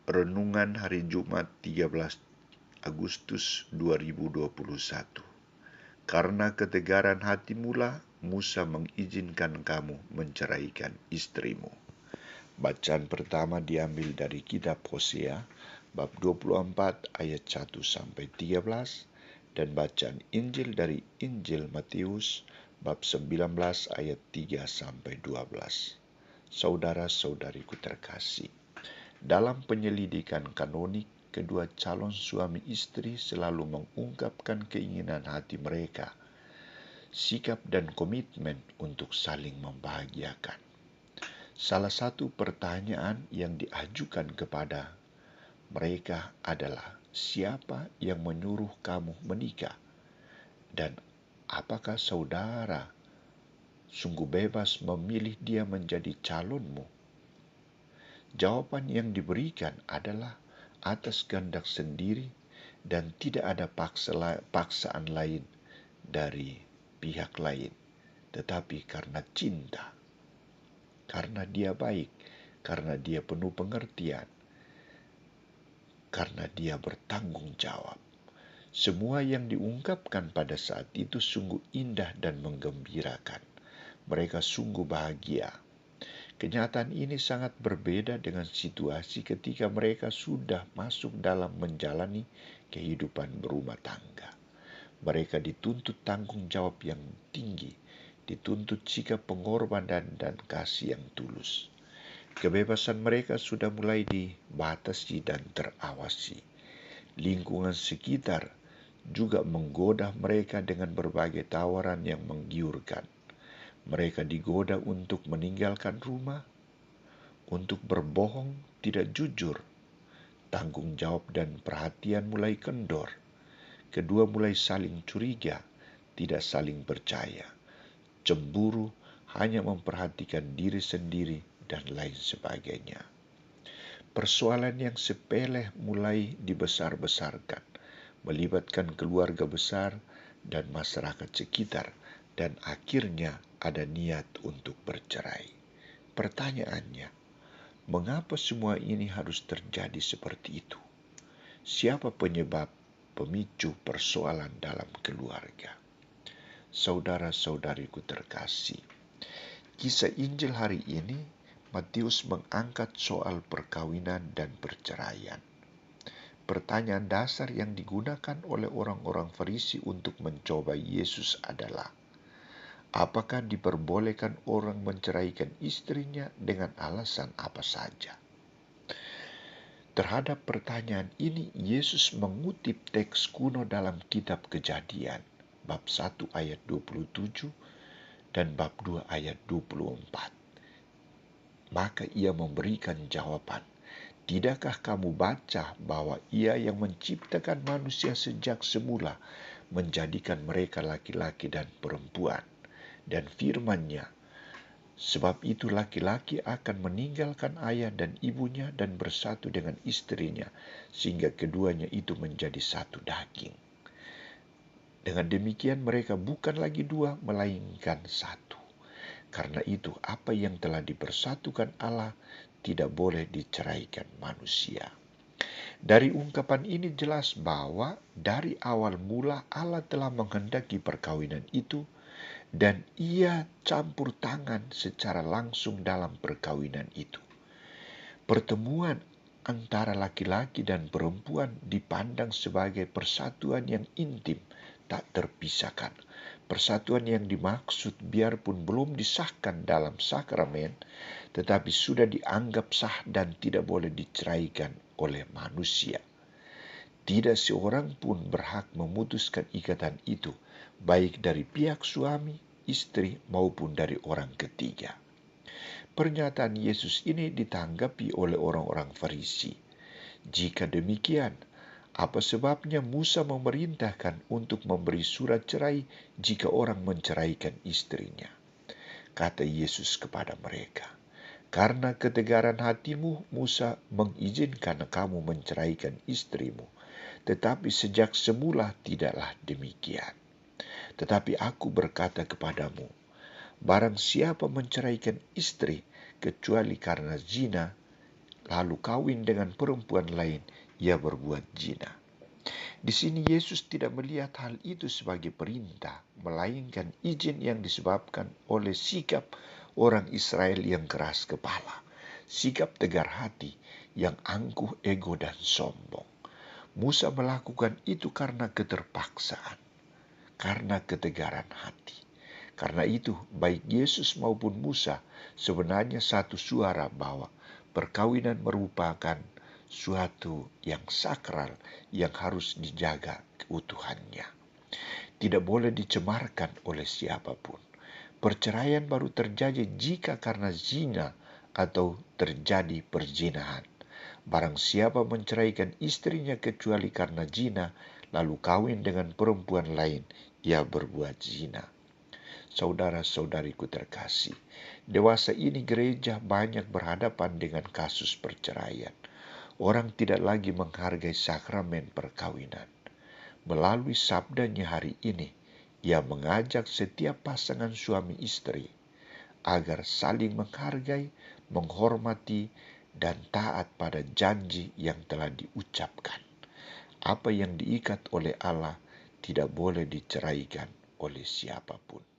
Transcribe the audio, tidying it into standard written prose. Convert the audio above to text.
Renungan Hari Jumat 13 Agustus 2021. Karena ketegaran hati mula, Musa mengizinkan kamu menceraikan istrimu. Bacaan pertama diambil dari kitab Hosea, bab 24 ayat 1-13, dan bacaan Injil dari Injil Matius, bab 19 ayat 3-12. Saudara-saudariku terkasih, dalam penyelidikan kanonik, kedua calon suami istri selalu mengungkapkan keinginan hati mereka, sikap dan komitmen untuk saling membahagiakan. Salah satu pertanyaan yang diajukan kepada mereka adalah, siapa yang menyuruh kamu menikah? Dan apakah saudara sungguh bebas memilih dia menjadi calonmu? Jawaban yang diberikan adalah atas kehendak sendiri dan tidak ada paksaan lain dari pihak lain, tetapi karena cinta, karena dia baik, karena dia penuh pengertian, karena dia bertanggung jawab. Semua yang diungkapkan pada saat itu sungguh indah dan menggembirakan. Mereka sungguh bahagia. Kenyataan ini sangat berbeda dengan situasi ketika mereka sudah masuk dalam menjalani kehidupan berumah tangga. Mereka dituntut tanggung jawab yang tinggi, dituntut sikap pengorbanan dan kasih yang tulus. Kebebasan mereka sudah mulai dibatasi dan terawasi. Lingkungan sekitar juga menggoda mereka dengan berbagai tawaran yang menggiurkan. Mereka digoda untuk meninggalkan rumah, untuk berbohong, tidak jujur. Tanggung jawab dan perhatian mulai kendor. Kedua mulai saling curiga, tidak saling percaya. Cemburu, hanya memperhatikan diri sendiri, dan lain sebagainya. Persoalan yang sepele mulai dibesar-besarkan, melibatkan keluarga besar dan masyarakat sekitar, dan akhirnya ada niat untuk bercerai. Pertanyaannya, mengapa semua ini harus terjadi seperti itu? Siapa penyebab pemicu persoalan dalam keluarga? Saudara-saudariku terkasih, kisah Injil hari ini, Matius mengangkat soal perkawinan dan perceraian. Pertanyaan dasar yang digunakan oleh orang-orang Farisi untuk mencoba Yesus adalah, apakah diperbolehkan orang menceraikan istrinya dengan alasan apa saja? Terhadap pertanyaan ini, Yesus mengutip teks kuno dalam kitab Kejadian, bab 1 ayat 27 dan bab 2 ayat 24. Maka ia memberikan jawaban, tidakkah kamu baca bahwa Ia yang menciptakan manusia sejak semula menjadikan mereka laki-laki dan perempuan? Dan firman-Nya, sebab itu laki-laki akan meninggalkan ayah dan ibunya dan bersatu dengan istrinya, sehingga keduanya itu menjadi satu daging. Dengan demikian mereka bukan lagi dua, melainkan satu. Karena itu apa yang telah dipersatukan Allah tidak boleh diceraikan manusia. Dari ungkapan ini jelas bahwa dari awal mula Allah telah menghendaki perkawinan itu, dan Ia campur tangan secara langsung dalam perkawinan itu. Pertemuan antara laki-laki dan perempuan dipandang sebagai persatuan yang intim, tak terpisahkan. Persatuan yang dimaksud biarpun belum disahkan dalam sakramen, tetapi sudah dianggap sah dan tidak boleh diceraikan oleh manusia. Tidak seorang pun berhak memutuskan ikatan itu, baik dari pihak suami, istri, maupun dari orang ketiga. Pernyataan Yesus ini ditanggapi oleh orang-orang Farisi. Jika demikian, apa sebabnya Musa memerintahkan untuk memberi surat cerai jika orang menceraikan istrinya? Kata Yesus kepada mereka, karena ketegaran hatimu, Musa mengizinkan kamu menceraikan istrimu. Tetapi sejak semula tidaklah demikian. Tetapi aku berkata kepadamu, barang siapa menceraikan istri kecuali karena zina, lalu kawin dengan perempuan lain, ia berbuat zina. Di sini Yesus tidak melihat hal itu sebagai perintah, melainkan izin yang disebabkan oleh sikap orang Israel yang keras kepala, sikap tegar hati yang angkuh ego dan sombong. Musa melakukan itu karena keterpaksaan, karena ketegaran hati. Karena itu, baik Yesus maupun Musa sebenarnya satu suara bahwa perkawinan merupakan suatu yang sakral yang harus dijaga keutuhannya. Tidak boleh dicemarkan oleh siapapun. Perceraian baru terjadi jika karena zina atau terjadi perzinahan. Barang siapa menceraikan istrinya kecuali karena zina, lalu kawin dengan perempuan lain, ia berbuat zina. Saudara-saudariku terkasih, dewasa ini gereja banyak berhadapan dengan kasus perceraian. Orang tidak lagi menghargai sakramen perkawinan. Melalui sabdanya hari ini, ia mengajak setiap pasangan suami istri agar saling menghargai, menghormati, dan taat pada janji yang telah diucapkan. Apa yang diikat oleh Allah tidak boleh diceraikan oleh siapapun.